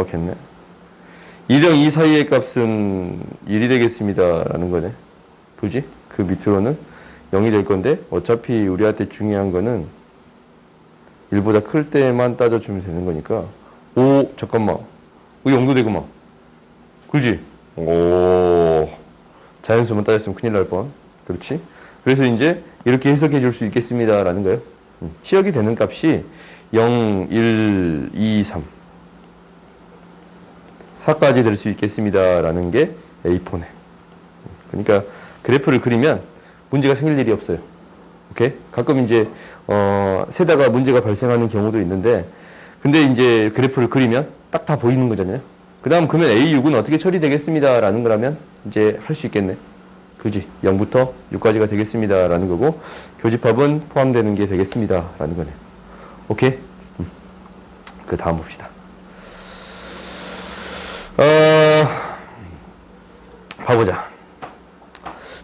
깜빡했네. 1랑 2 사이의 값은 1이 되겠습니다. 라는 거네. 그지? 그 밑으로는 0이 될 건데, 어차피 우리한테 중요한 거는 1보다 클 때만 따져주면 되는 거니까. 오, 잠깐만. 이거 0도 되구만. 그지? 오, 자연수만 따졌으면 큰일 날 뻔. 그렇지? 그래서 이제 이렇게 해석해 줄 수 있겠습니다. 라는 거예요. 치역이 되는 값이 0, 1, 2, 3. 4까지 될 수 있겠습니다. 라는 게 A4네. 그러니까 그래프를 그리면 문제가 생길 일이 없어요. 오케이? 가끔 이제, 세다가 문제가 발생하는 경우도 있는데, 근데 이제 그래프를 그리면 딱 다 보이는 거잖아요. 그 다음 그러면 A6은 어떻게 처리되겠습니다. 라는 거라면 이제 할 수 있겠네. 그지? 0부터 6까지가 되겠습니다. 라는 거고, 교집합은 포함되는 게 되겠습니다. 라는 거네. 오케이? 그 다음 봅시다. 봐보자.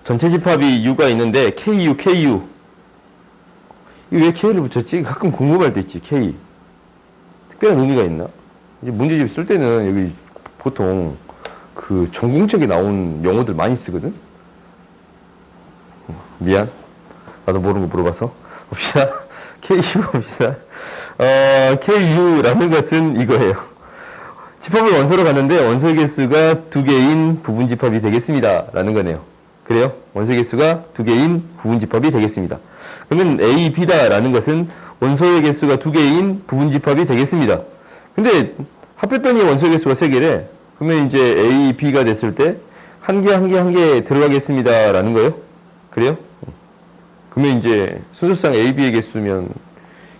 전체 집합이 U가 있는데, KU. 이거 왜 K를 붙였지? 가끔 궁금할 때 있지, K. 특별한 의미가 있나? 이제 문제집 쓸 때는 여기 보통 그 전공책에 나온 용어들 많이 쓰거든? 미안. 나도 모르는 거 물어봐서. 봅시다. KU 봅시다. KU라는 것은 이거예요. 집합을 원소로 갔는데 원소의 개수가 2개인 부분집합이 되겠습니다. 라는 거네요. 그래요? 원소의 개수가 2개인 부분집합이 되겠습니다. 그러면 A, B다 라는 것은 원소의 개수가 2개인 부분집합이 되겠습니다. 근데 합했더니 원소의 개수가 3개래. 그러면 이제 A, B가 됐을 때 한 개 들어가겠습니다. 라는 거예요. 그래요? 그러면 이제 순서상 A, B의 개수면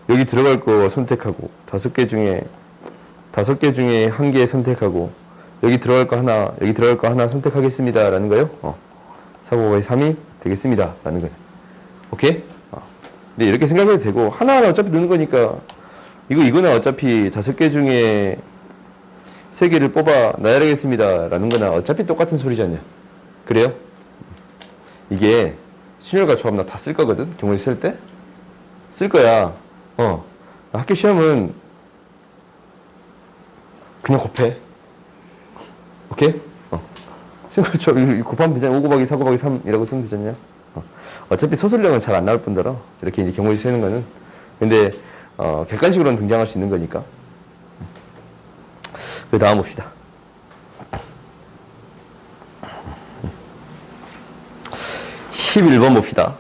여기 들어갈 거 선택하고 5개 중에 한 개 선택하고 여기 들어갈 거 하나, 여기 들어갈 거 하나 선택하겠습니다. 라는 거예요. 4, 5, 3이 되겠습니다. 라는 거예요. 오케이? 근데 이렇게 생각해도 되고 하나하나 어차피 넣는 거니까 이거는 어차피 5개 중에 3개를 뽑아 놔야 되겠습니다. 라는 거나 어차피 똑같은 소리잖아요. 그래요? 이게 순열과 조합 나 다 쓸 거거든? 경우에 쓸 때? 쓸 거야. 학교 시험은 그냥 곱해. 오케이? 순열과 조합 곱하면 되잖아. 5 곱하기 4 곱하기 3이라고 쓰면 되잖아요. 어차피 소설령은 잘 안 나올 뿐더러 이렇게 이제 경우에 쓰는 거는 근데 객관식으로는 등장할 수 있는 거니까. 그 다음 봅시다. (11번) 봅시다.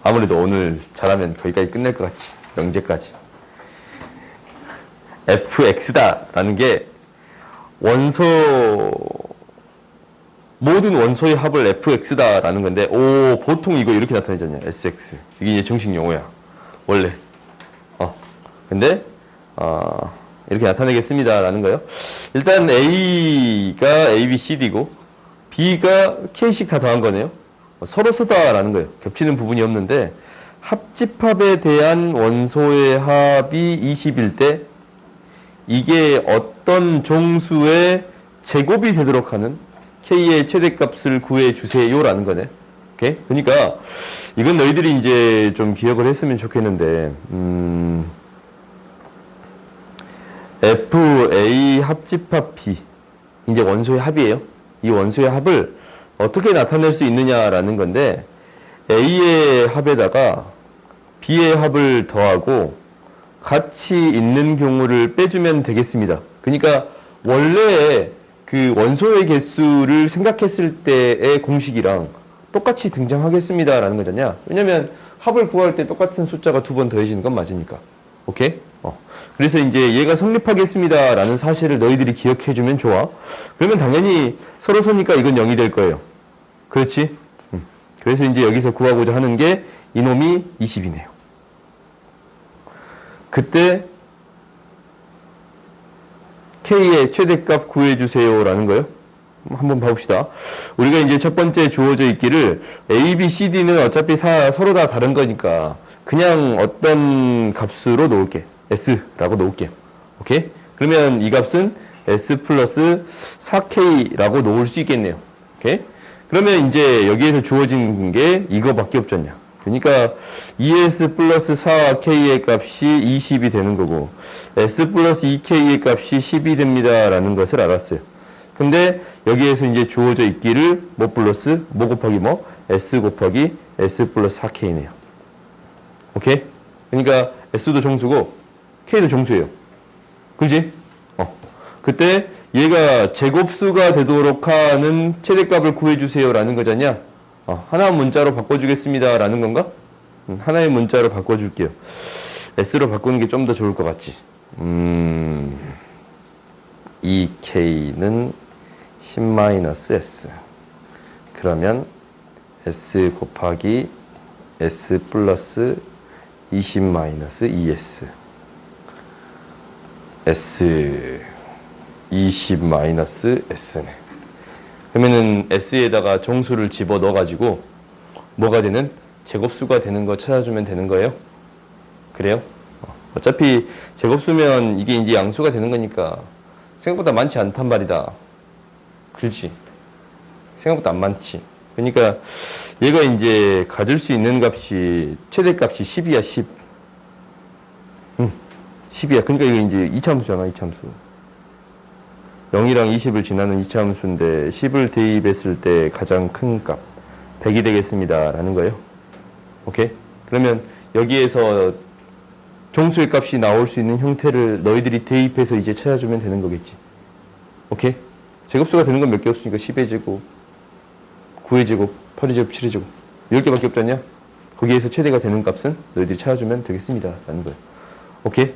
아무래도 오늘 잘하면 거기까지 끝낼 것 같지. 영재까지. fx다 라는 게 모든 원소의 합을 fx다 라는 건데, 보통 이거 이렇게 나타내잖아요. sx. 이게 이제 정식 용어야. 원래. 근데, 이렇게 나타내겠습니다. 라는 거예요. 일단 A가 A, B, C, D고, B가 K씩 다 더한 거네요. 서로 쓰다라는 거예요. 겹치는 부분이 없는데, 합집합에 대한 원소의 합이 20일 때, 이게 어떤 정수의 제곱이 되도록 하는 K의 최대값을 구해주세요. 라는 거네. 오케이? 그러니까, 이건 너희들이 이제 좀 기억을 했으면 좋겠는데, FA 합집합 B. 이제 원소의 합이에요. 이 원소의 합을 어떻게 나타낼 수 있느냐라는 건데, A의 합에다가 B의 합을 더하고 같이 있는 경우를 빼주면 되겠습니다. 그러니까 원래 그 원소의 개수를 생각했을 때의 공식이랑 똑같이 등장하겠습니다라는 거잖냐. 왜냐면 합을 구할 때 똑같은 숫자가 2번 더해지는 건 맞으니까. 오케이? 그래서 이제 얘가 성립하겠습니다라는 사실을 너희들이 기억해주면 좋아. 그러면 당연히 서로 소니까 이건 0이 될 거예요. 그렇지? 그래서 이제 여기서 구하고자 하는 게 이놈이 20이네요. 그때 K의 최대값 구해주세요 라는 거예요. 한번 봐봅시다. 우리가 이제 첫 번째 주어져 있기를 A, B, C, D는 어차피 서로 다 다른 거니까 그냥 어떤 값으로 놓을게. S라고 놓을게요. 오케이? 그러면 이 값은 S 플러스 4K라고 놓을 수 있겠네요. 오케이? 그러면 이제 여기에서 주어진 게 이거밖에 없잖냐. 그러니까 ES 플러스 4K의 값이 20이 되는 거고 S 플러스 2K의 값이 10이 됩니다 라는 것을 알았어요. 근데 여기에서 이제 주어져 있기를 뭐 플러스 뭐 곱하기 뭐 S 곱하기 S 플러스 4K네요. 오케이? 그러니까 S도 정수고 K도 정수예요. 그지? 그때 얘가 제곱수가 되도록 하는 최대값을 구해주세요 라는 거잖냐? 하나 문자로 바꿔주겠습니다 라는 건가? 하나의 문자로 바꿔줄게요. S로 바꾸는 게 좀 더 좋을 것 같지? 2K는 10-S. 그러면 S 곱하기 S 플러스 20-2S. S 20-S네. 그러면은 S에다가 정수를 집어 넣어가지고 뭐가 되는? 제곱수가 되는 거 찾아주면 되는 거예요? 그래요? 어차피 제곱수면 이게 이제 양수가 되는 거니까 생각보다 많지 않단 말이다. 그렇지? 생각보다 안 많지. 그러니까 얘가 이제 가질 수 있는 값이 최대값이 10이야, 10. 10이야. 그러니까 이거 이제 이차함수잖아, 이차함수. 0이랑 20을 지나는 이차함수인데 10을 대입했을 때 가장 큰 값 100이 되겠습니다 라는 거예요. 오케이? 그러면 여기에서 정수의 값이 나올 수 있는 형태를 너희들이 대입해서 이제 찾아주면 되는 거겠지. 오케이? 제곱수가 되는 건 몇 개 없으니까 10의 제곱, 9의 제곱, 8의 제곱, 7의 제곱 10개밖에 없잖냐? 거기에서 최대가 되는 값은 너희들이 찾아주면 되겠습니다 라는 거예요. 오케이?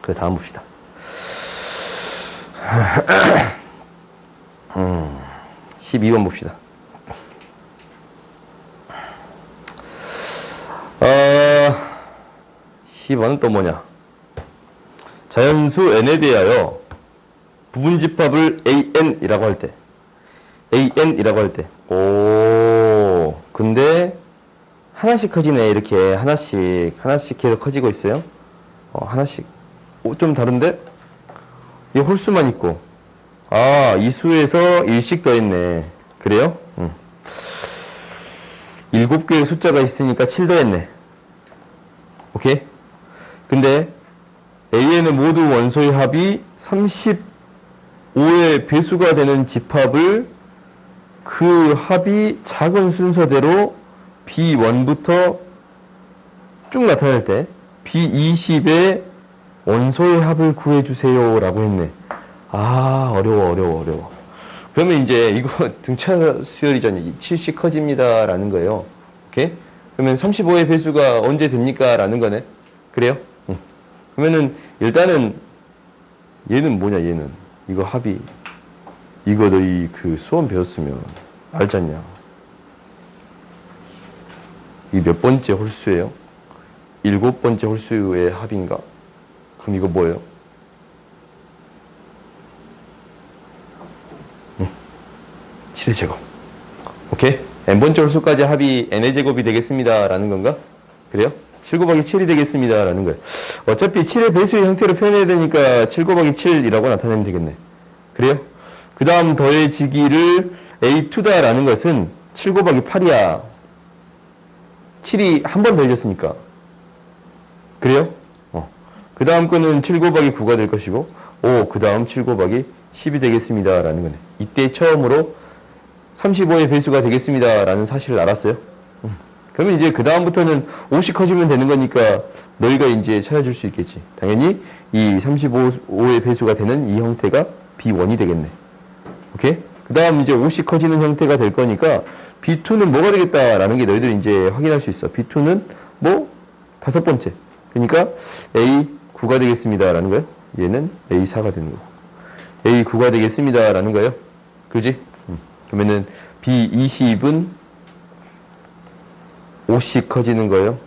그 다음 봅시다. 12번 봅시다. 12번은 또 뭐냐? 자연수 n에 대하여 부분집합을 an이라고 할 때, 근데 하나씩 커지네. 이렇게 하나씩 계속 커지고 있어요. 하나씩. 좀 다른데? 이 홀수만 있고, 이 수에서 1씩 더했네. 그래요? 7개의 숫자가 있으니까 7 더했네. 오케이? 근데 AN의 모두 원소의 합이 35의 배수가 되는 집합을 그 합이 작은 순서대로 B1부터 쭉 나타낼 때 B20의 원소의 합을 구해주세요 라고 했네. 어려워. 그러면 이제 이거 등차 수열이잖아요. 7씩 커집니다 라는 거예요. 오케이? 그러면 35의 배수가 언제 됩니까? 라는 거네. 그래요? 그러면은 일단은 얘는 뭐냐, 얘는. 이거 합이. 이거 너희 그 수험 배웠으면 알잖냐. 이 몇 번째 홀수예요? 7번째 홀수의 합인가? 그럼 이거 뭐예요? 7의 제곱. 오케이? n번째 홀수까지 합이 n의 제곱이 되겠습니다 라는 건가? 그래요? 7 곱하기 7이 되겠습니다 라는 거예요. 어차피 7의 배수의 형태로 표현해야 되니까 7 곱하기 7이라고 나타내면 되겠네. 그래요? 그 다음 더해지기를 A2다 라는 것은 7 곱하기 8이야. 7이 한 번 더해졌으니까. 그래요? 그 다음 거는 7 곱하기 9가 될 것이고, 그 다음 7 곱하기 10이 되겠습니다 라는 거네. 이때 처음으로 35의 배수가 되겠습니다 라는 사실을 알았어요. 그러면 이제 그 다음부터는 5씩 커지면 되는 거니까 너희가 이제 찾아줄 수 있겠지. 당연히 이 35의 배수가 되는 이 형태가 B1이 되겠네. 오케이? 그 다음 이제 5씩 커지는 형태가 될 거니까 B2는 뭐가 되겠다라는 게 너희들이 이제 확인할 수 있어. B2는 뭐? 5번째. 그러니까 A9가 되겠습니다 라는 거예요. 얘는 A4가 되는 거고. A9가 되겠습니다 라는 거예요. 그지? 그러면은 B20은 5씩 커지는 거예요.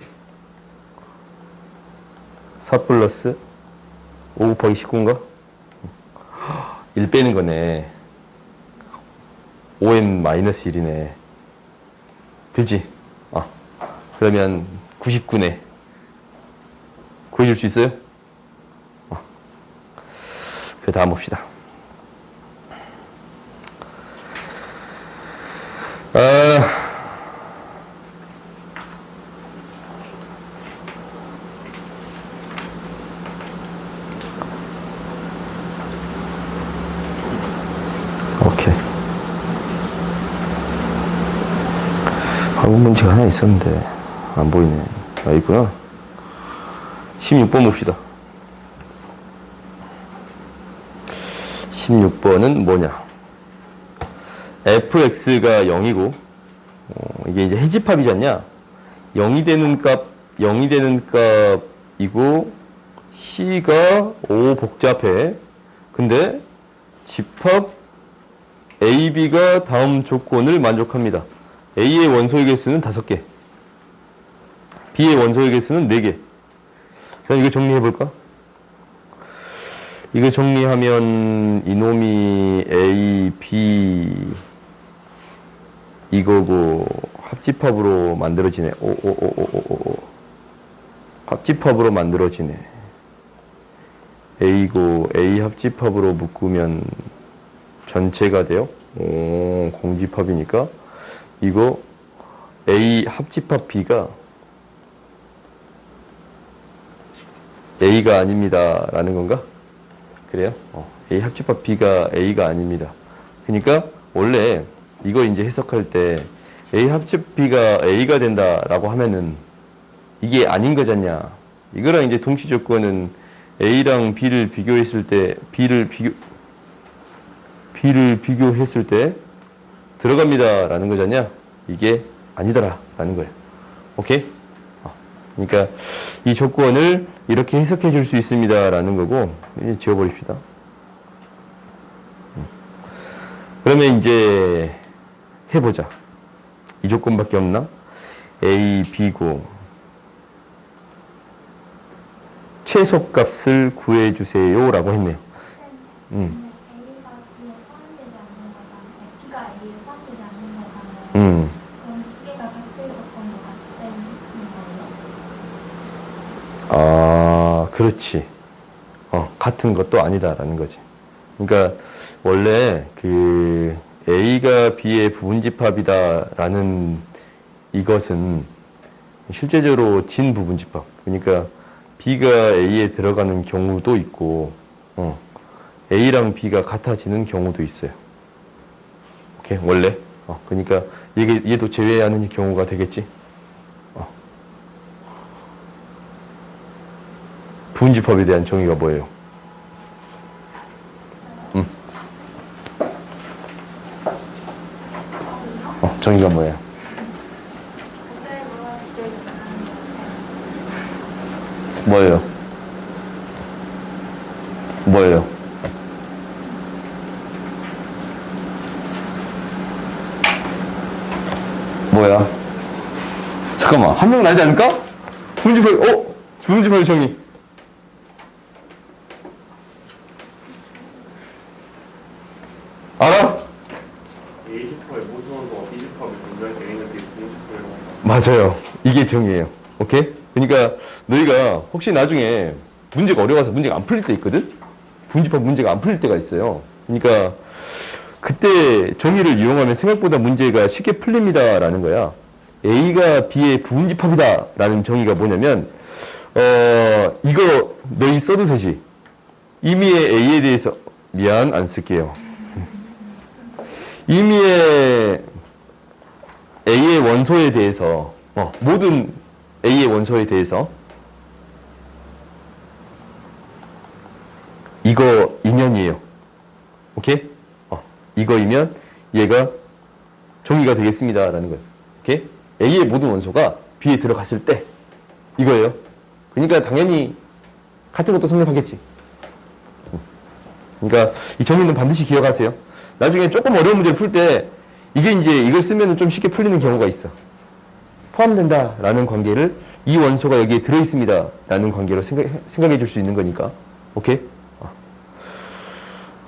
4 플러스 5 곱하기 19인가? 1 빼는 거네. 5n-1이네. 그렇지? 그러면 99네. 구해줄 수 있어요? 그 다음 봅시다. 한국 문제가 하나 있었는데 안 보이네. 아, 있구나. 16번 봅시다. 16번은 뭐냐? fx가 0이고 이게 이제 해집합이지 않냐? 0이 되는 값이고 c가 오 복잡해. 근데 집합 ab가 다음 조건을 만족합니다. a의 원소의 개수는 5개, b의 원소의 개수는 4개. 자, 이거 정리해 볼까? 이거 정리하면 이놈이 a, b 이거고 합집합으로 만들어지네. 합집합으로 만들어지네. a고 a 합집합으로 묶으면 전체가 돼요. 공집합이니까 이거 a 합집합 b가 a가 아닙니다 라는 건가? 그래요? a 합집합 b가 a가 아닙니다. 그러니까 원래 이거 이제 해석할 때 a 합집 b가 a가 된다라고 하면은 이게 아닌 거잖냐. 이거랑 이제 동시 조건은 a랑 b를 비교했을 때 b를 비교했을 때 들어갑니다 라는 거잖냐. 이게 아니더라 라는 거예요. 오케이? 그러니까 이 조건을 이렇게 해석해 줄 수 있습니다 라는 거고, 이제 지워버립시다. 그러면 이제 해보자. 이 조건밖에 없나? a, b고 최소값을 구해주세요 라고 했네요. 아, 그렇지. 같은 것도 아니다라는 거지. 그러니까 원래 그 A가 B의 부분집합이다라는 이것은 실제적으로 진 부분집합. 그러니까 B가 A에 들어가는 경우도 있고, A랑 B가 같아지는 경우도 있어요. 오케이, 원래. 그러니까 얘도 제외하는 경우가 되겠지. 부분집합에 대한 정의가 뭐예요? 정의가 뭐예요? 뭐예요? 뭐예요? 뭐야? 잠깐만, 한 명은 알지 않을까? 부분집합, 부분집합의 정의. 알아? A집합의 모든 원소가 B집합을 존재할 때 A는 B집합이라고 한다. 맞아요. 이게 정의예요. 오케이? 그러니까 너희가 혹시 나중에 문제가 어려워서 문제가 안 풀릴 때 있거든? 부분집합 문제가 안 풀릴 때가 있어요. 그러니까 그때 정의를 이용하면 생각보다 문제가 쉽게 풀립니다라는 거야. A가 B의 부분집합이다라는 정의가 뭐냐면 이거 너희 써도 되지. 임의의 A에 대해서 미안 안 쓸게요. 임의의 A의 원소에 대해서 모든 A의 원소에 대해서 이거 이면이에요. 오케이? 이거이면 얘가 정의가 되겠습니다 라는 거예요. 오케이? A의 모든 원소가 B에 들어갔을 때 이거예요. 그러니까 당연히 같은 것도 성립하겠지. 그러니까 이 정의는 반드시 기억하세요. 나중에 조금 어려운 문제를 풀 때 이게 이제 이걸 쓰면 좀 쉽게 풀리는 경우가 있어. 포함된다 라는 관계를 이 원소가 여기에 들어있습니다 라는 관계로 생각해 줄 수 있는 거니까. 오케이?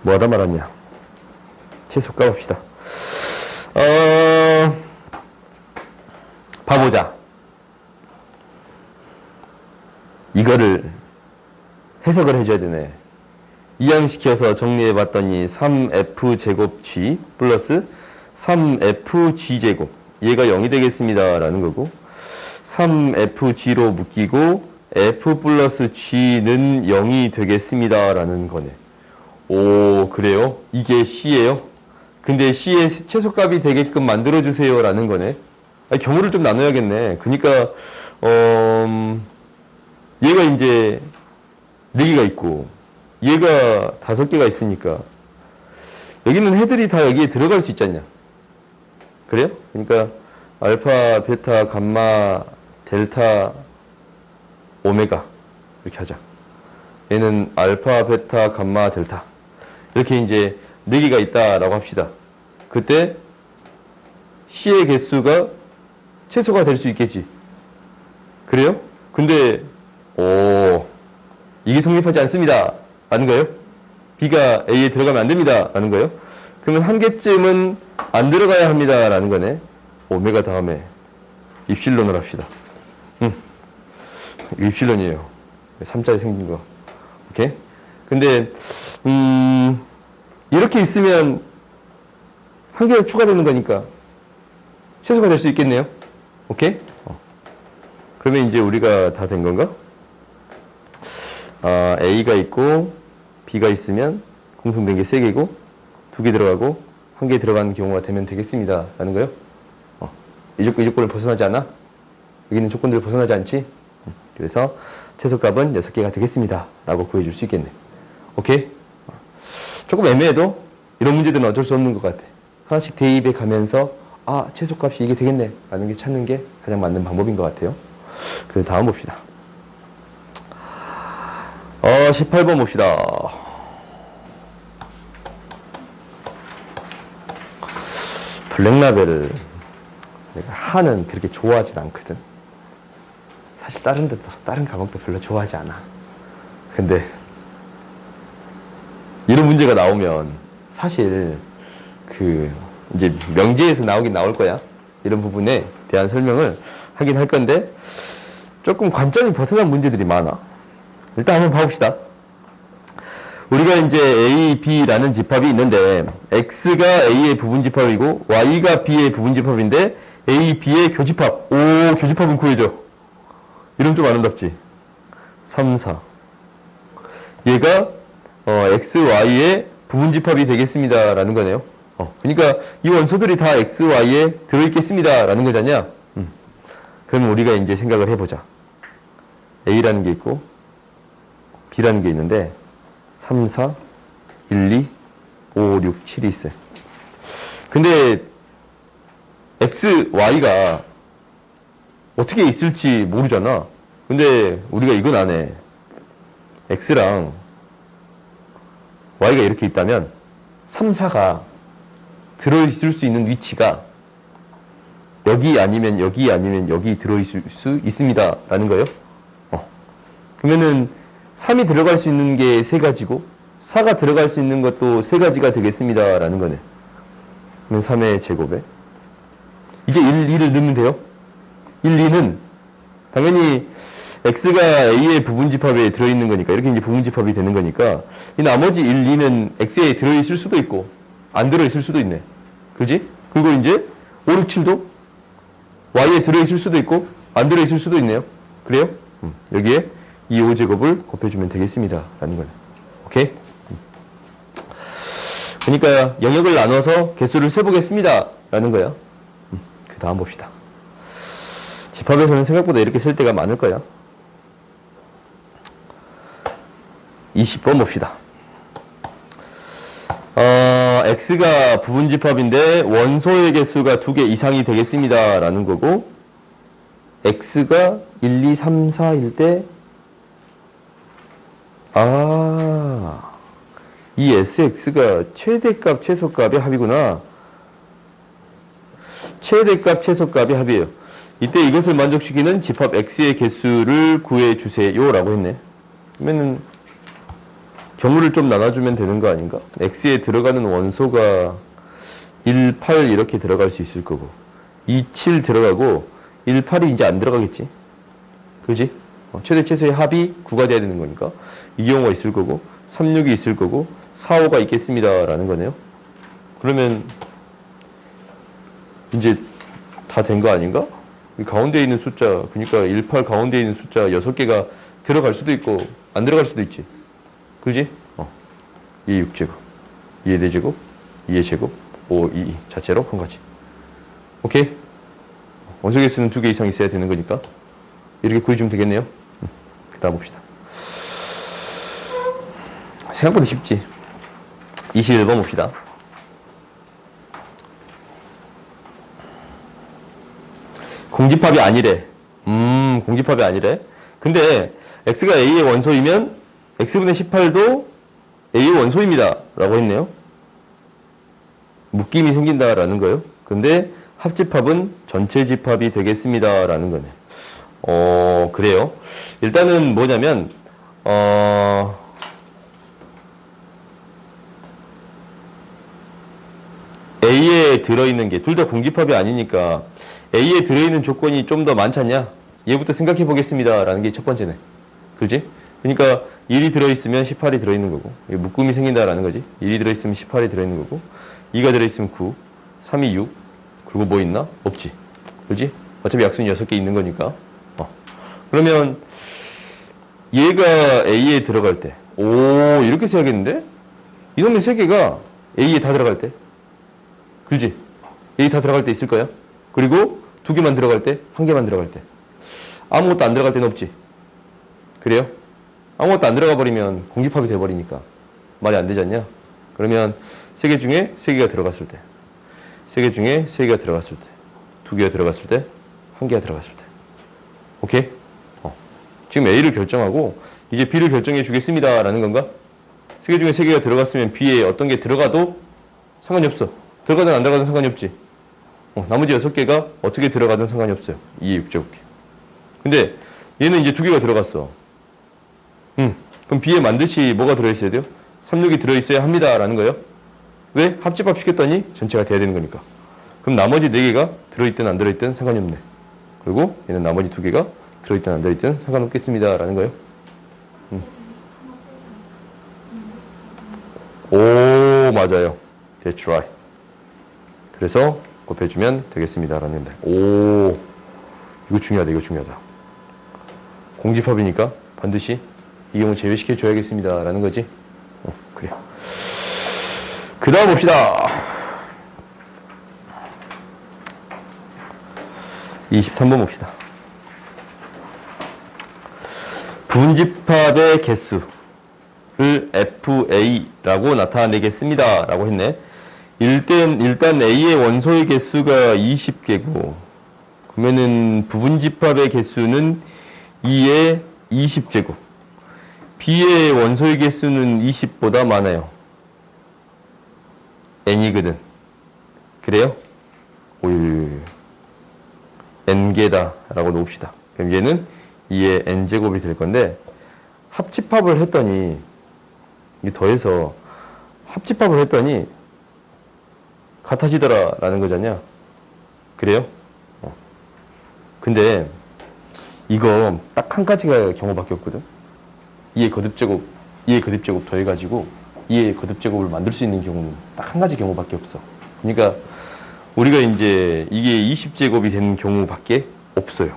뭐 하다 말았냐. 최소 까봅시다. 봐보자. 이거를 해석을 해줘야 되네. 이항시켜서 정리해봤더니 3f제곱 g 플러스 3fg제곱 얘가 0이 되겠습니다 라는 거고, 3fg로 묶이고 f 플러스 g는 0이 되겠습니다 라는 거네. 오, 그래요? 이게 c예요? 근데 c의 최소값이 되게끔 만들어주세요 라는 거네. 아니, 경우를 좀 나눠야겠네. 그러니까 얘가 이제 4개가 있고 얘가 5개가 있으니까 여기는 해들이 다 여기에 들어갈 수 있지 않냐. 그래요? 그러니까 알파, 베타, 감마, 델타, 오메가 이렇게 하자. 얘는 알파, 베타, 감마, 델타 이렇게 이제 4개가 있다라고 합시다. 그때 C의 개수가 최소가 될 수 있겠지. 그래요? 근데 이게 성립하지 않습니다 라는 거예요. B가 A에 들어가면 안 됩니다 라는 거예요. 그러면 한 개쯤은 안 들어가야 합니다 라는 거네. 오메가 다음에 입실론을 합시다. 입실론이에요. 3자에 생긴 거. 오케이? 근데 이렇게 있으면 한 개가 추가되는 거니까 최소가 될 수 있겠네요. 오케이? 그러면 이제 우리가 다 된 건가? A가 있고 B가 있으면 공통된 게 3개고 2개 들어가고 1개 들어가는 경우가 되면 되겠습니다 라는 거예요. 이 조건을 벗어나지 않아? 여기는 조건들을 벗어나지 않지? 그래서 최소값은 6개가 되겠습니다 라고 구해줄 수 있겠네. 오케이? 조금 애매해도 이런 문제들은 어쩔 수 없는 것 같아. 하나씩 대입해 가면서 최소값이 이게 되겠네 라는 게 찾는 게 가장 맞는 방법인 것 같아요. 그 다음 봅시다. 18번 봅시다. 블랙라벨을 내가 하는 그렇게 좋아하진 않거든. 사실 다른 과목도 별로 좋아하지 않아. 근데 이런 문제가 나오면 사실 이제 명제에서 나오긴 나올 거야. 이런 부분에 대한 설명을 하긴 할 건데 조금 관점이 벗어난 문제들이 많아. 일단 한번 봐봅시다. 우리가 이제 A, B라는 집합이 있는데 X가 A의 부분집합이고 Y가 B의 부분집합인데 A, B의 교집합. 교집합은 구해줘. 이름 좀 아름답지? 3, 4. 얘가 X, Y의 부분집합이 되겠습니다 라는 거네요. 그러니까 이 원소들이 다 X, Y에 들어있겠습니다 라는 거잖냐. 그러면 우리가 이제 생각을 해보자. A라는 게 있고 B라는 게 있는데 3, 4, 1, 2, 5, 6, 7이 있어요. 근데 X, Y가 어떻게 있을지 모르잖아. 근데 우리가 이건 안 해. X랑 Y가 이렇게 있다면 3, 4가 들어있을 수 있는 위치가 여기 아니면 여기 아니면 여기 들어있을 수 있습니다 라는 거예요. 그러면은 3이 들어갈 수 있는 게 3가지고 4가 들어갈 수 있는 것도 3가지가 되겠습니다 라는 거네. 그러면 3의 제곱에 이제 1, 2를 넣으면 돼요. 1, 2는 당연히 X가 A의 부분집합에 들어있는 거니까 이렇게 이제 부분집합이 되는 거니까 이 나머지 1, 2는 X에 들어있을 수도 있고 안 들어있을 수도 있네. 그지? 그리고 이제 5, 6, 7도 Y에 들어있을 수도 있고 안 들어있을 수도 있네요. 그래요? 여기에 이 5제곱을 곱해주면 되겠습니다 라는 거네. 오케이? 그러니까 영역을 나눠서 개수를 세보겠습니다 라는 거야. 그 다음 봅시다. 집합에서는 생각보다 이렇게 쓸 때가 많을 거야. 20번 봅시다. X가 부분집합인데 원소의 개수가 2개 이상이 되겠습니다 라는 거고 X가 1, 2, 3, 4일 때 이 SX가 최대값, 최소값의 합이구나. 최대값, 최소값의 합이에요. 이때 이것을 만족시키는 집합 X의 개수를 구해주세요 라고 했네. 그러면은 경우를 좀 나눠주면 되는 거 아닌가? X에 들어가는 원소가 1, 8 이렇게 들어갈 수 있을 거고 2, 7 들어가고 1, 8이 이제 안 들어가겠지? 그지? 최대 최소의 합이 9가 돼야 되는 거니까 이 경우가 있을 거고 3, 6이 있을 거고 4, 5가 있겠습니다 라는 거네요. 그러면 이제 다 된 거 아닌가? 이 가운데 있는 숫자 그러니까 1, 8 가운데 있는 숫자 6개가 들어갈 수도 있고 안 들어갈 수도 있지. 그지? 2의 6제곱 2의 4제곱 2의 제곱 5, 2 자체로 한 가지. 오케이? 원소 개수는 2개 이상 있어야 되는 거니까. 이렇게 구해주면 되겠네요. 그 다음 봅시다. 생각보다 쉽지. 21번 봅시다. 공집합이 아니래. 공집합이 아니래. 근데 x가 a의 원소이면 x분의 18도 a의 원소입니다. 라고 했네요. 묶임이 생긴다라는 거예요. 근데 합집합은 전체 집합이 되겠습니다. 라는 거네. 그래요. 일단은 뭐냐면, A에 들어있는 게 둘 다 공집합이 아니니까 A에 들어있는 조건이 좀 더 많지 않냐? 얘부터 생각해 보겠습니다. 라는 게 첫 번째네. 그지? 그러니까 1이 들어있으면 18이 들어있는 거고, 묶음이 생긴다라는 거지. 1이 들어있으면 18이 들어있는 거고, 2가 들어있으면 9, 3이 6, 그리고 뭐 있나? 없지. 그지? 어차피 약수는 6개 있는 거니까. 그러면 얘가 A에 들어갈 때, 이렇게 써야겠는데? 이놈의 3개가 A에 다 들어갈 때. 그지? A 다 들어갈 때 있을 거야. 그리고 2개만 들어갈 때, 1개만 들어갈 때. 아무것도 안 들어갈 때는 없지. 그래요? 아무것도 안 들어가 버리면 공집합이 돼버리니까 말이 안 되지 않냐? 그러면 3개 중에 3개가 들어갔을 때, 3개 중에 3개가 들어갔을 때, 2개가 들어갔을 때, 1개가 들어갔을 때. 오케이? 지금 A를 결정하고 이제 B를 결정해 주겠습니다. 라는 건가? 3개 중에 3개가 들어갔으면 B에 어떤 게 들어가도 상관이 없어. 들어가든 안 들어가든 상관이 없지. 나머지 6개가 어떻게 들어가든 상관이 없어요. 2의 6제곱기. 근데 얘는 이제 2개가 들어갔어. 그럼 B에 반드시 뭐가 들어있어야 돼요? 36이 들어있어야 합니다. 라는 거예요. 왜? 합집합 시켰더니 전체가 돼야 되는 거니까. 그럼 나머지 4개가 들어있든 안 들어있든 상관이 없네. 그리고 얘는 나머지 2개가 들어있든 안 들어있든 상관없겠습니다. 라는 거예요. 오, 맞아요. That's right. 그래서 곱해주면 되겠습니다. 라는 건데. 오, 이거 중요하다. 이거 중요하다. 공집합이니까 반드시 이 경우 제외시켜 줘야겠습니다. 라는 거지. 그래요. 그 다음 봅시다. 23번 봅시다. 부분집합의 개수를 FA라고 나타내겠습니다. 라고 했네. 일단 A의 원소의 개수가 20개고, 그러면은 부분집합의 개수는 2의 20제곱. B의 원소의 개수는 20보다 많아요. N이거든. 그래요? N개다. 라고 놓읍시다. 그럼 얘는 2의 N제곱이 될 건데, 합집합을 했더니, 이게 더해서 합집합을 했더니, 같아지더라. 라는 거잖냐? 그래요? 근데, 이거 딱 한 가지가 경우밖에 없거든. 2의 거듭제곱 더해가지고 2의 거듭제곱을 만들 수 있는 경우는 딱 한 가지 경우밖에 없어. 그러니까 우리가 이제 이게 20제곱이 되는 경우밖에 없어요.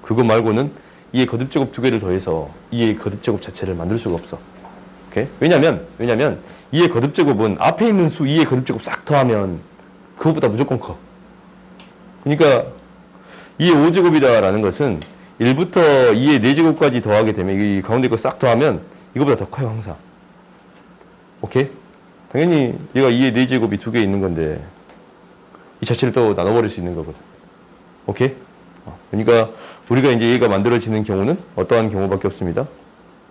그거 말고는 2의 거듭제곱 2개를 더해서 2의 거듭제곱 자체를 만들 수가 없어. 오케이? 왜냐면 2의 거듭제곱은 앞에 있는 수 2의 거듭제곱 싹 더하면 그것보다 무조건 커. 그러니까 2의 5제곱이다라는 것은 1부터 2의 4제곱까지 더하게 되면 이 가운데 거 싹 더하면 이거보다 더 커요, 항상. 오케이? 당연히 얘가 2의 4제곱이 2개 있는 건데 이 자체를 또 나눠버릴 수 있는 거거든. 오케이? 그러니까 우리가 이제 얘가 만들어지는 경우는 어떠한 경우밖에 없습니다.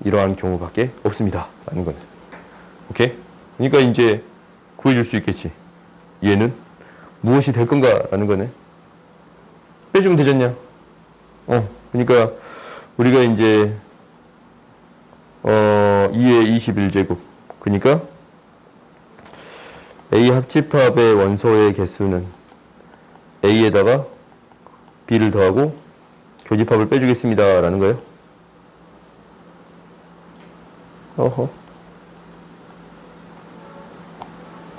이러한 경우밖에 없습니다. 라는 거네. 오케이? 그러니까 이제 구해줄 수 있겠지. 얘는 무엇이 될 건가? 라는 거네. 빼주면 되잖냐? 그러니까 우리가 이제 2의 21제곱. 그러니까 A 합집합의 원소의 개수는 A에다가 B를 더하고 교집합을 빼주겠습니다. 라는 거예요.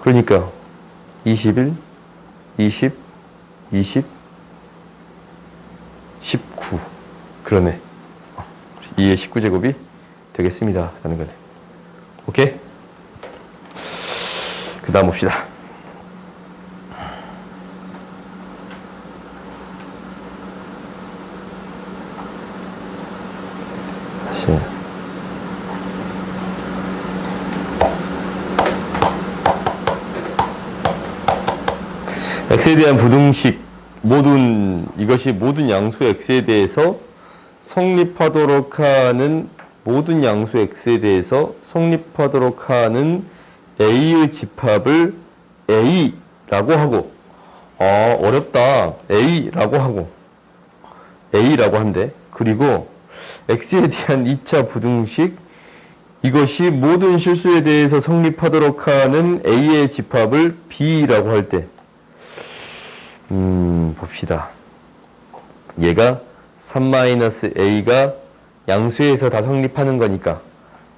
그러니까 21, 20, 20, 19. 그러네. 2의 19제곱이 되겠습니다. 라는 거네. 오케이? 그 다음 봅시다. x에 대한 부등식 이것이 모든 양수 x에 대해서 성립하도록 하는 모든 양수 x에 대해서 성립하도록 하는 a의 집합을 a라고 하고 어렵다. a라고 한대. 그리고 x에 대한 2차 부등식 이것이 모든 실수에 대해서 성립하도록 하는 a의 집합을 b라고 할 때 봅시다. 얘가 3-a가 양수에서 다 성립하는 거니까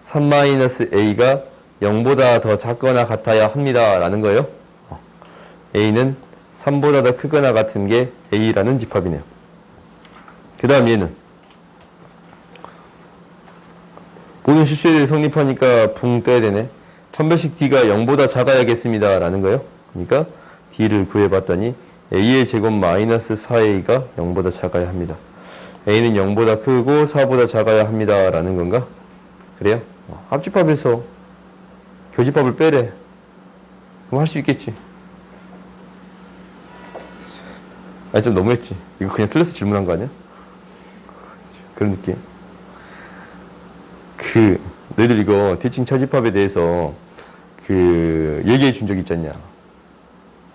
3-a가 0보다 더 작거나 같아야 합니다. 라는 거예요. a는 3보다 더 크거나 같은 게 a라는 집합이네요. 그 다음 얘는 모든 실수에 대해 성립하니까 붕 떠야 되네. 판별식 d가 0보다 작아야겠습니다. 라는 거예요. 그러니까 d를 구해봤더니 a의 제곱 마이너스 4a가 0보다 작아야 합니다. a는 0보다 크고 4보다 작아야 합니다. 라는 건가? 그래요? 합집합에서 교집합을 빼래. 그럼 할 수 있겠지. 아니 좀 너무했지. 이거 그냥 틀려서 질문한 거 아니야? 그런 느낌. 너희들 이거 티칭 차집합에 대해서 얘기해 준 적 있지 않냐?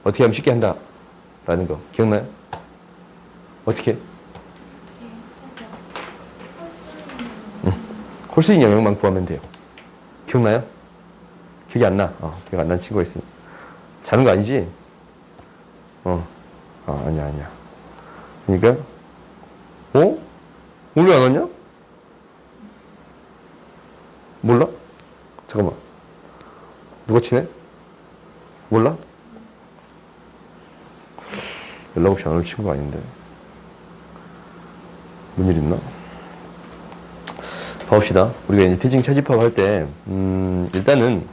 어떻게 하면 쉽게 한다. 라는 거. 기억나요? 어떻게? 홀수인 영역만 구하면 돼요. 기억나요? 기억이 안 나. 기억 안 나는 친구가 있으니. 자는 거 아니지? 아니야. 그러니까, 오늘 안 왔냐? 몰라? 잠깐만. 누가 치네? 몰라? 연락 없이 안 올 친구가 아닌데. 뭔 일 있나? 봐봅시다. 우리가 이제 티칭 차집합 할 때, 일단은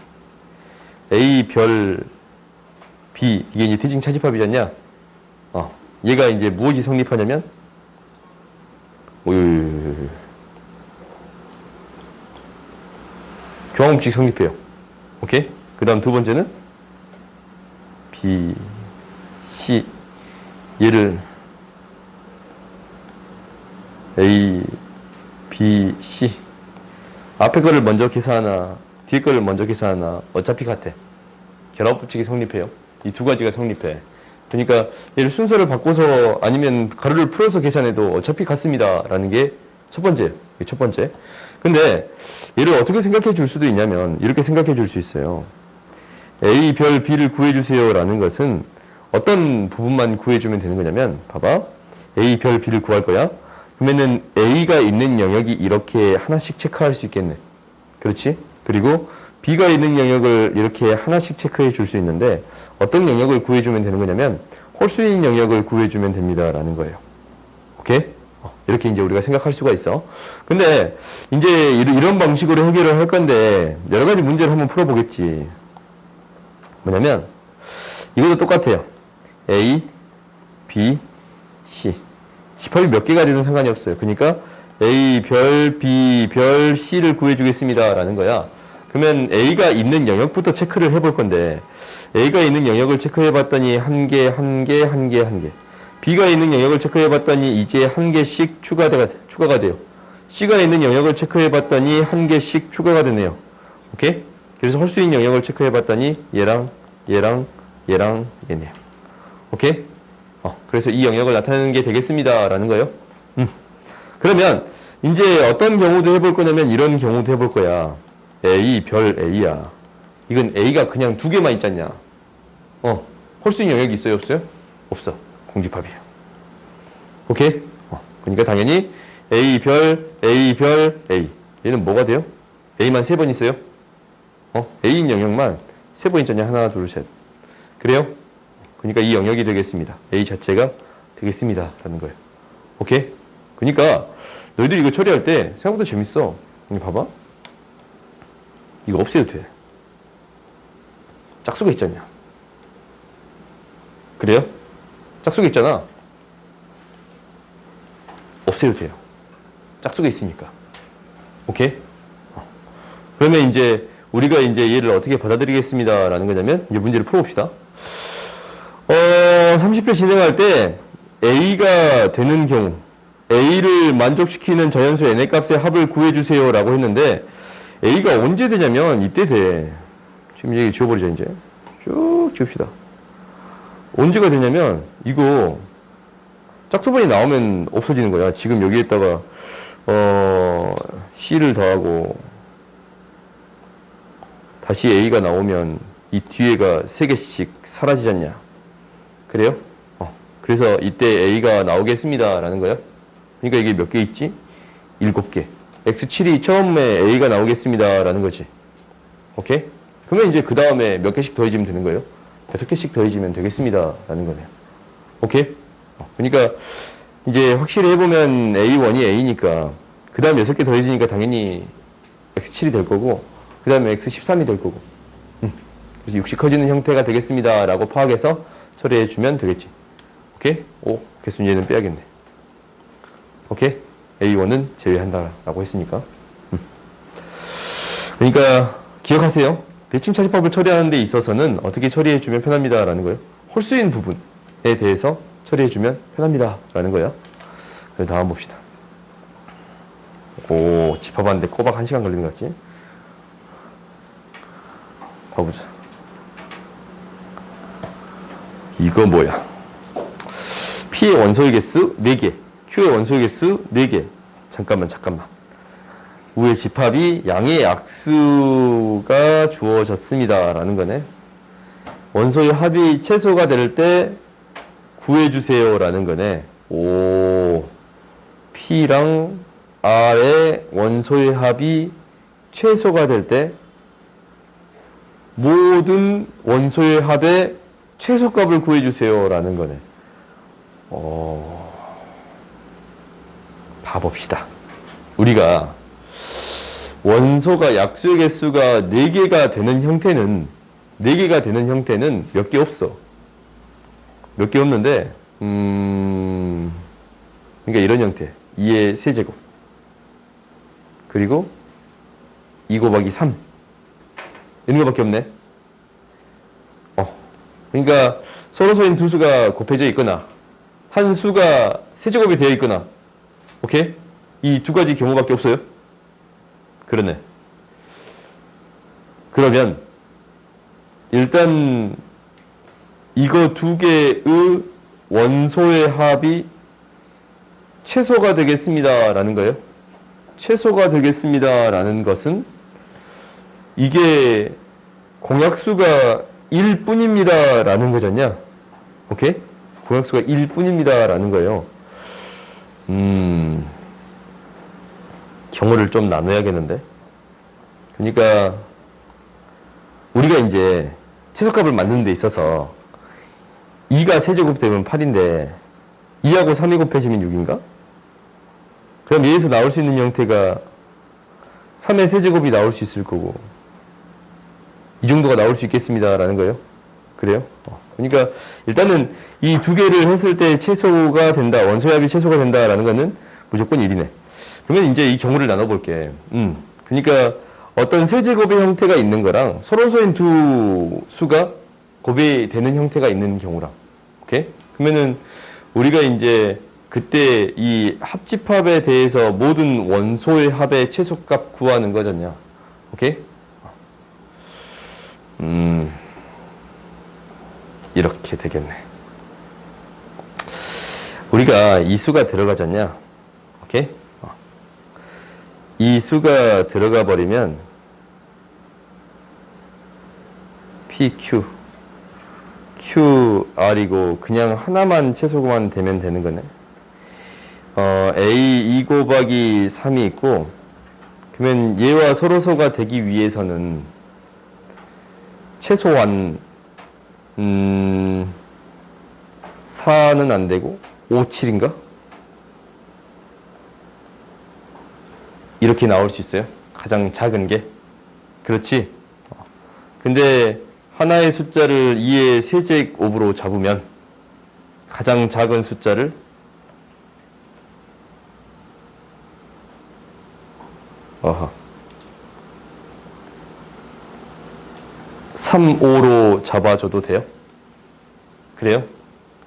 A 별 B, 이게 이제 티칭 차집합이잖냐? 얘가 이제 무엇이 성립하냐면, 교환법칙 성립해요. 오케이? 그 다음 두 번째는 B, C. 얘를 A, B, C. 앞에 거를 먼저 계산하나, 뒤에 거를 먼저 계산하나, 어차피 같아. 결합법칙이 성립해요. 이 두 가지가 성립해. 그러니까 얘를 순서를 바꿔서 아니면 가로를 풀어서 계산해도 어차피 같습니다. 라는 게 첫 번째. 첫 번째. 근데 얘를 어떻게 생각해 줄 수도 있냐면 이렇게 생각해 줄 수 있어요. A 별 B를 구해주세요. 라는 것은 어떤 부분만 구해주면 되는 거냐면 봐봐. A 별 B를 구할 거야. 그러면은 A가 있는 영역이 이렇게 하나씩 체크할 수 있겠네. 그렇지? 그리고 B가 있는 영역을 이렇게 하나씩 체크해 줄 수 있는데 어떤 영역을 구해주면 되는 거냐면 홀수인 영역을 구해주면 됩니다. 라는 거예요. 오케이? 이렇게 이제 우리가 생각할 수가 있어. 근데 이제 이런 방식으로 해결을 할 건데 여러 가지 문제를 한번 풀어보겠지. 뭐냐면 이것도 똑같아요. A, B, C. 집합이 몇 개가 되든 상관이 없어요. 그러니까 A 별 B 별 C를 구해주겠습니다. 라는 거야. 그러면 A가 있는 영역부터 체크를 해볼 건데 A가 있는 영역을 체크해 봤더니 한 개. B가 있는 영역을 체크해 봤더니 이제 한 개씩 추가가 돼요. C가 있는 영역을 체크해 봤더니 한 개씩 추가가 되네요. 오케이? 그래서 홀수인 영역을 체크해 봤더니 얘네요. 오케이? 그래서 이 영역을 나타내는 게 되겠습니다. 라는 거예요. 그러면 이제 어떤 경우도 해볼 거냐면 이런 경우도 해볼 거야. A 별 A야. 이건 A가 그냥 두 개만 있잖냐. 홀수인 영역이 있어요? 없어요? 없어. 공집합이에요. 오케이? 그러니까 당연히 A 별 A. 얘는 뭐가 돼요? A만 3번 있어요? A인 영역만 3번 있잖냐. 하나, 둘, 셋. 그래요? 그러니까 이 영역이 되겠습니다. A 자체가 되겠습니다. 라는 거예요. 오케이? 그러니까 너희들이 이거 처리할 때 생각보다 재밌어. 이거 봐봐. 이거 없애도 돼. 짝수가 있잖냐. 그래요? 짝수가 있잖아. 없애도 돼요. 짝수가 있으니까. 오케이? 그러면 이제 우리가 이제 얘를 어떻게 받아들이겠습니다. 라는 거냐면 이제 문제를 풀어봅시다. 30회 진행할 때 A가 되는 경우, A를 만족시키는 저연수 n의 값의 합을 구해주세요 라고 했는데, A가 언제 되냐면 이때 돼. 지금 얘기 지워버리자. 이제 쭉 지웁시다. 언제가 되냐면 이거 짝수번이 나오면 없어지는 거야. 지금 여기에다가 C를 더하고 다시 A가 나오면 이 뒤에가 3개씩 사라지지 않냐. 그래요? 그래서 이때 A가 나오겠습니다 라는 거야. 그러니까 이게 몇 개 있지? 7개. X7이 처음에 A가 나오겠습니다 라는 거지. 오케이? 그러면 이제 그 다음에 몇 개씩 더해지면 되는 거예요. 6개씩 더해지면 되겠습니다 라는 거네요. 오케이? 그러니까 이제 확실히 해보면 A1이 A니까 그 다음 6개 더해지니까 당연히 X7이 될 거고 그 다음에 X13이 될 거고 그래서 60 커지는 형태가 되겠습니다 라고 파악해서 처리해주면 되겠지. 오케이? 오, 개수 얘는 빼야겠네. 오케이? A1은 제외한다 라고 했으니까. 그러니까 기억하세요. 대칭 차지법을 처리하는 데 있어서는 어떻게 처리해주면 편합니다 라는 거예요. 홀수인 부분에 대해서 처리해주면 편합니다 라는 거예요. 그럼 다음 봅시다. 오, 집합하는데 꼬박 1시간 걸리는 것 같지? 봐보자. 이거 뭐야? P의 원소의 개수 4개, Q의 원소의 개수 4개. 잠깐만. 우의 집합이 양의 약수가 주어졌습니다 라는 거네. 원소의 합이 최소가 될 때 구해주세요 라는 거네. 오, P랑 R의 원소의 합이 최소가 될 때 모든 원소의 합의 최소값을 구해주세요 라는 거네. 봐봅시다. 우리가 원소가 약수의 개수가 4개가 되는 형태는 몇 개 없어. 몇 개 없는데 그러니까 이런 형태. 2의 세제곱 그리고 2 곱하기 3 이런 거밖에 없네. 그러니까 서로서인 두 수가 곱해져 있거나 한 수가 세제곱이 되어 있거나 오케이? 이 두 가지 경우밖에 없어요. 그러네. 그러면 일단 이거 두 개의 원소의 합이 최소가 되겠습니다 라는 거예요. 최소가 되겠습니다 라는 것은 이게 공약수가 1뿐입니다 라는 거잖냐. 오케이? 공약수가 1뿐입니다 라는 거예요. 경우를 좀 나눠야겠는데. 그러니까 우리가 이제 최소값을 만드는 데 있어서 2가 세제곱 되면 8인데 2하고 3이 곱해지면 6인가? 그럼 얘에서 나올 수 있는 형태가 3의 세제곱이 나올 수 있을 거고 이 정도가 나올 수 있겠습니다 라는 거예요. 그래요? 그러니까 일단은 이 두 개를 했을 때 최소가 된다, 원소의 합이 최소가 된다라는 거는 무조건 1이네. 그러면 이제 이 경우를 나눠볼게. 그러니까 어떤 세제곱의 형태가 있는 거랑 서로서인 두 수가 곱이 되는 형태가 있는 경우랑. 오케이? 그러면은 우리가 이제 그때 이 합집합에 대해서 모든 원소의 합의 최소값 구하는 거잖냐. 오케이? 이렇게 되겠네. 우리가 이 수가 들어가잖냐. 오케이? 이 수가 들어가 버리면 PQ, QR이고 그냥 하나만 최소만 되면 되는 거네. A 2 곱하기 3이 있고 그러면 얘와 서로소가 되기 위해서는 최소한 4는 안 되고 5, 7인가? 이렇게 나올 수 있어요. 가장 작은 게. 그렇지? 근데 하나의 숫자를 2의 세제곱으로 잡으면 가장 작은 숫자를 3, 5로 잡아줘도 돼요? 그래요?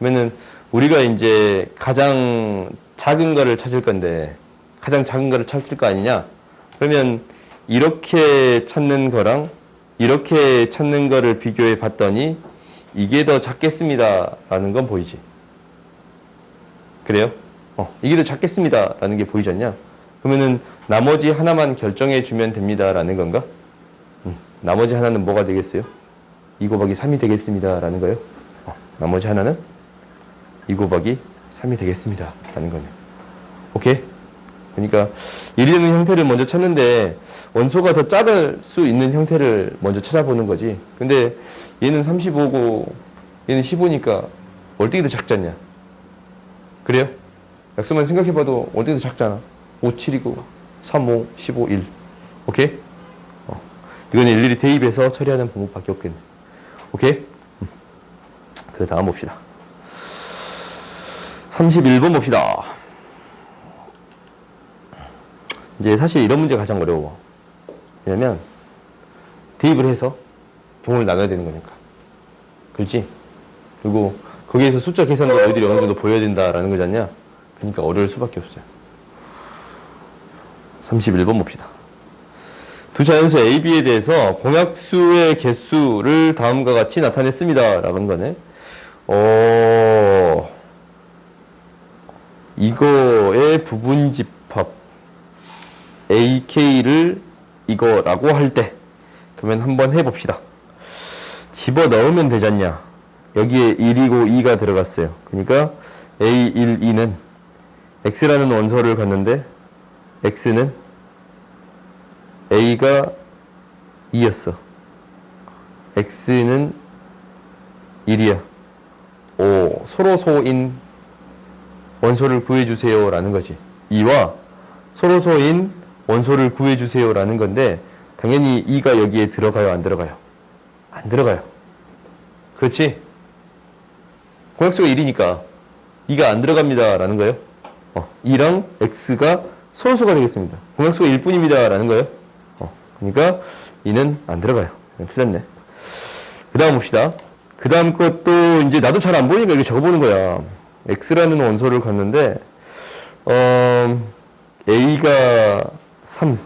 그러면은 우리가 이제 가장 작은 거를 찾을 건데 가장 작은 거를 찾을 거 아니냐? 그러면 이렇게 찾는 거랑 이렇게 찾는 거를 비교해 봤더니 이게 더 작겠습니다 라는 건 보이지? 그래요? 이게 더 작겠습니다 라는 게 보이지 않냐? 그러면은 나머지 하나만 결정해 주면 됩니다 라는 건가? 나머지 하나는 뭐가 되겠어요? 2 곱하기 3이 되겠습니다 라는 거예요. 나머지 하나는 2 곱하기 3이 되겠습니다 라는 거네요. 오케이? 그러니까 일이 되는 형태를 먼저 찾는데 원소가 더 작을 수 있는 형태를 먼저 찾아보는 거지. 근데 얘는 35고 얘는 15니까 어떻게 더 작지 않냐? 그래요? 약수만 생각해봐도 어떻게 더 작잖아. 5, 7이고 3, 5, 15, 1. 오케이? 이건 일일이 대입해서 처리하는 방법밖에 없겠네. 오케이? 그 다음 봅시다. 31번 봅시다. 이제 사실 이런 문제가 가장 어려워. 왜냐면 대입을 해서 봉을 나눠야 되는 거니까. 그렇지? 그리고 거기에서 숫자 계산도 너희들이 어느 정도 보여야 된다라는 거잖냐? 그러니까 어려울 수밖에 없어요. 31번 봅시다. 두 자연수 A, B에 대해서 공약수의 개수를 다음과 같이 나타냈습니다. 라는 거네. 이거의 부분집합 AK를 이거라고 할 때 그러면 한번 해봅시다. 집어넣으면 되잖냐. 여기에 1이고 2가 들어갔어요. 그러니까 A1, 2는 X라는 원소를 갖는데 X는 A가 2였어. X는 1이야. 서로소인 원소를 구해주세요 라는 거지. 2와 서로소인 원소를 구해주세요 라는 건데 당연히 2가 여기에 들어가요? 안 들어가요? 안 들어가요. 그렇지? 공약수가 1이니까 2가 안 들어갑니다 라는 거예요. 2랑 X가 서로소가 되겠습니다. 공약수가 1뿐입니다 라는 거예요. 그러니까 2는 안 들어가요. 틀렸네. 그 다음 봅시다. 그 다음 것도 이제 나도 잘 안 보이니까 이렇게 적어보는 거야. X라는 원소를 갖는데 A가 3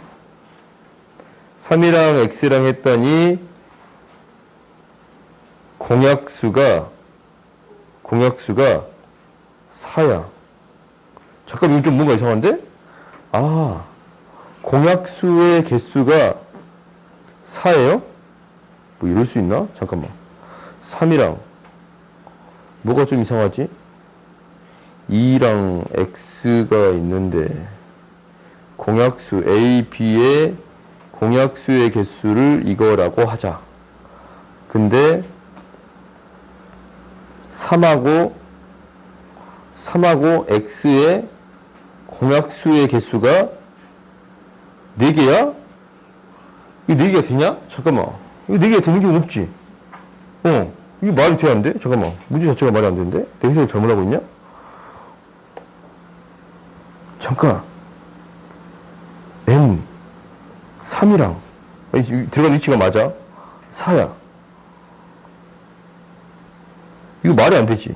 3이랑 X랑 했더니 공약수가 4야. 잠깐 이거 좀 뭔가 이상한데? 공약수의 개수가 4예요? 뭐 이럴 수 있나? 잠깐만. 3이랑 뭐가 좀 이상하지? 2랑 X가 있는데 공약수 A, B의 공약수의 개수를 이거라고 하자. 근데 3하고 X의 공약수의 개수가 4개야? 이거 4개가 되냐? 잠깐만. 이거 4개가 되는 경우는 없지? 이게 말이 돼야 안 돼? 잠깐만. 문제 자체가 말이 안 되는데? 내 해석을 잘못하고 있냐? 잠깐. N 3이랑 들어간 위치가 맞아? 4야. 이거 말이 안 되지?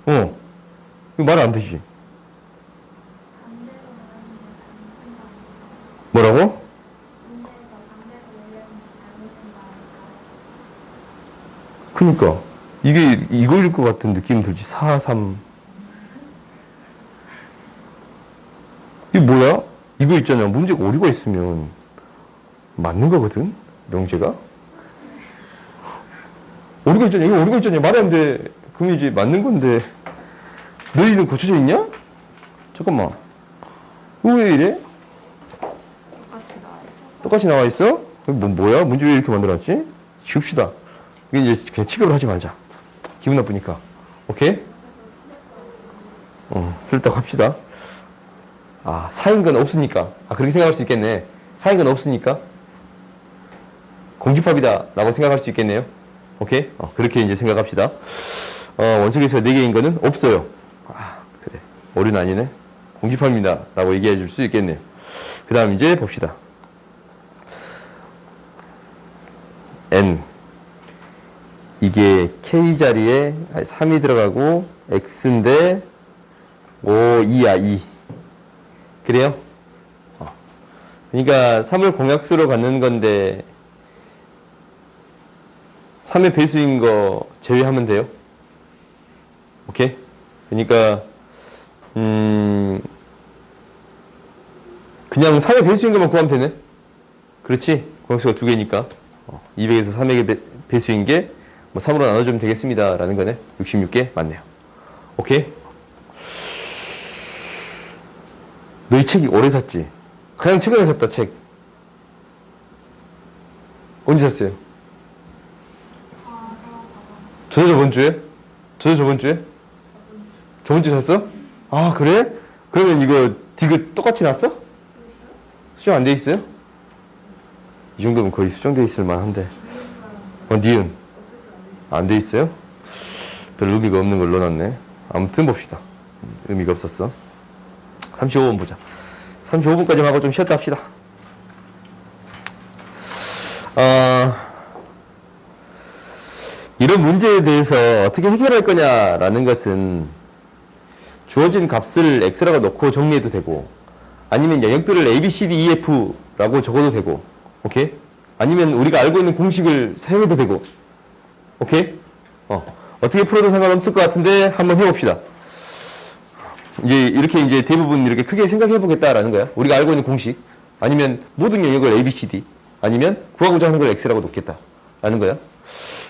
이거 말이 안 되지? 뭐라고? 그니까 이게 이거일 것 같은 느낌 들지. 4, 3 이게 뭐야? 이거 있잖아. 문제가 오류가 있으면 맞는 거거든? 명제가? 오류가 있잖아. 이거 오류가 있잖아. 말이 안 돼. 그럼 이제 맞는 건데 너희는 고쳐져 있냐? 잠깐만. 이거 왜 이래? 똑같이 나와 있어? 뭐야? 문제 왜 이렇게 만들었지? 지웁시다. 이게 이제 그냥 취급을 하지 말자. 기분 나쁘니까. 오케이? 쓸다고 합시다. 4인 건 없으니까. 그렇게 생각할 수 있겠네. 4인 건 없으니까. 공집합이다. 라고 생각할 수 있겠네요. 오케이? 그렇게 이제 생각합시다. 원소개수가 4개인 거는 없어요. 그래. 오류는 아니네. 공집합입니다. 라고 얘기해 줄 수 있겠네요. 그 다음 이제 봅시다. N 이게 K 자리에 3이 들어가고 X인데 5, 2야, 2. 그래요? 그러니까 3을 공약수로 갖는 건데 3의 배수인 거 제외하면 돼요. 오케이? 그러니까 그냥 3의 배수인 것만 구하면 되네. 그렇지? 공약수가 두 개니까 200에서 300의 배수인 게 뭐 3으로 나눠주면 되겠습니다 라는 거네. 66개 맞네요. 오케이? 너 이 책 오래 샀지? 그냥 최근에 샀다 책. 언제 샀어요? 저번 주에? 저번 주에? 저번 주에 샀어? 아 그래? 그러면 이거 디귿 똑같이 났어? 수정 안 돼 있어요? 이 정도면 거의 수정돼 있을 만한데. 니은 안 돼 있어요? 별 의미가 없는 걸 넣어놨네. 아무튼 봅시다. 의미가 없었어. 35분 보자. 35분까지 하고 좀 쉬었다 합시다. 이런 문제에 대해서 어떻게 해결할 거냐라는 것은 주어진 값을 x라고 넣고 정리해도 되고, 아니면 영역들을 a, b, c, d, e, f라고 적어도 되고, 오케이? 아니면 우리가 알고 있는 공식을 사용해도 되고, 오케이? 어떻게 풀어도 상관없을 것 같은데 한번 해봅시다. 이제 이렇게 이제 대부분 이렇게 크게 생각해 보겠다라는 거야. 우리가 알고 있는 공식, 아니면 모든 영역을 a, b, c, d, 아니면 구하고자 하는 걸 x라고 놓겠다라는 거야.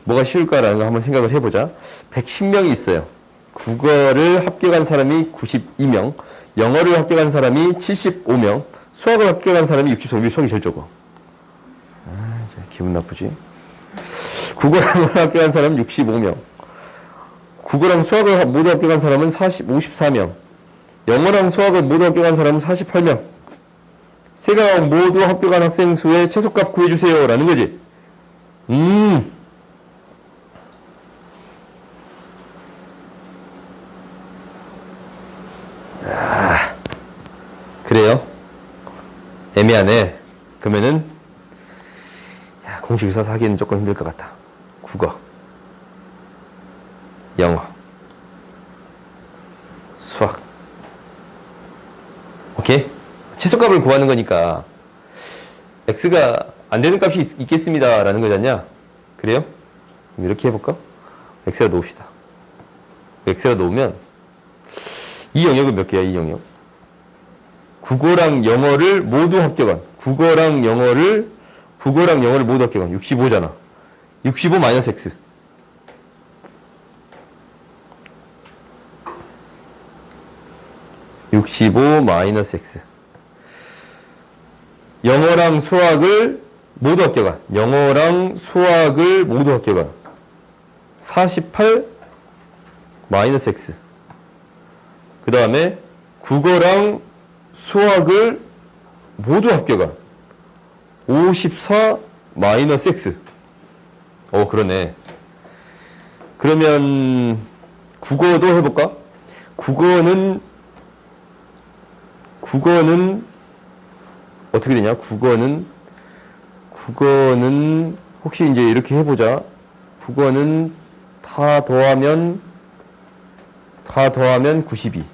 뭐가 쉬울까라는 거 한번 생각을 해보자. 110명이 있어요. 국어를 합격한 사람이 92명, 영어를 합격한 사람이 75명, 수학을 합격한 사람이 63명. 수학이 제일 적어. 기분 나쁘지? 국어를 합격한 사람은 65명, 국어랑 수학을 모두 합격한 사람은 54명, 영어랑 수학을 모두 합격한 사람은 48명. 세 과목 모두 합격한 학생 수의 최소값 구해주세요 라는 거지. 그래요? 애매하네. 그러면은 공식 있어서 하기는 조금 힘들 것 같다. 국어, 영어, 수학. 오케이? 최소값을 구하는 거니까 x가 안 되는 값이 있겠습니다 라는 거잖냐? 그래요? 그럼 이렇게 해볼까? x라 놓읍시다. x라 놓으면 이 영역은 몇 개야? 이 영역 국어랑 영어를 모두 합격한, 국어랑 영어를 모두 합격한 65잖아. 65 마이너스 x. -x. 영어랑 수학을 모두 합격한, 48 마이너스 x. 그 다음에 국어랑 수학을 모두 합격한 54 마이너스 x. 그러네. 그러면 국어도 해볼까? 국어는 어떻게 되냐? 국어는 혹시 이제 이렇게 해보자. 국어는 다 더하면 92.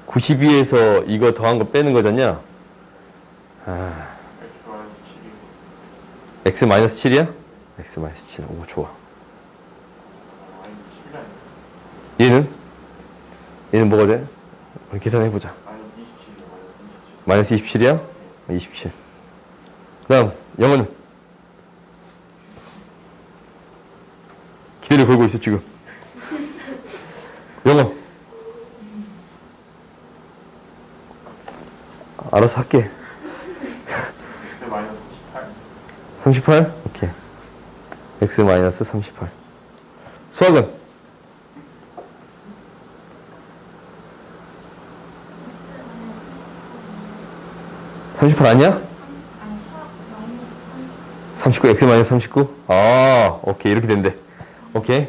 92에서 이거 더한 거 빼는 거잖냐? x-7이야? x-7. 오, 좋아. 얘는 뭐가 돼? 우리 계산해보자. 마이너스 27이야? 27. 그 다음, 영어는? 기대를 걸고 있어, 지금. 영어. 알아서 할게. 38? 오케이. x-38. 수학은? (38) 아니야? 39, x-39? 아, 오케이. 이렇게 된대. 오케이.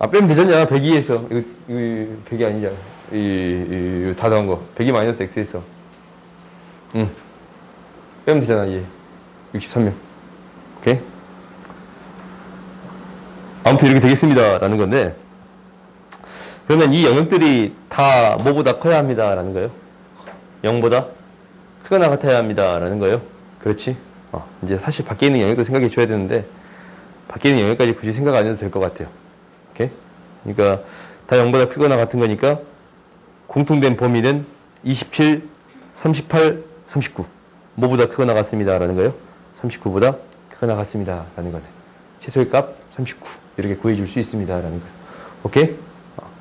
빼면 되잖냐, 102에서. 이거 100이 아니잖아. 다 더한 거. 102 마이너스 x에서. 빼면 되잖아, 얘. 63명. 오케이? 아무튼 이렇게 되겠습니다. 라는 건데, 그러면 이 영역들이 다 뭐보다 커야 합니다. 라는 거예요. 0보다 크거나 같아야 합니다. 라는 거예요. 그렇지? 이제 사실 밖에 있는 영역도 생각해 줘야 되는데, 밖에 있는 영역까지 굳이 생각 안 해도 될 것 같아요. 오케이? 그러니까 다 0보다 크거나 같은 거니까 공통된 범위는 27, 38, 39. 뭐보다 크거나 같습니다. 라는 거예요. 39보다 크거나 같습니다. 라는 거네. 최소의 값 39. 이렇게 구해줄 수 있습니다. 라는 거예요. 오케이?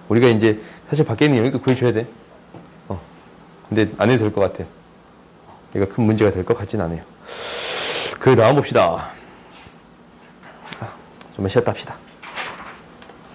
우리가 이제 사실 밖에 있는 영역도 구해줘야 돼. 근데 안 해도 될 것 같아요. 이거 큰 문제가 될 것 같진 않아요. 그 다음 봅시다. 좀만 쉬었다 합시다.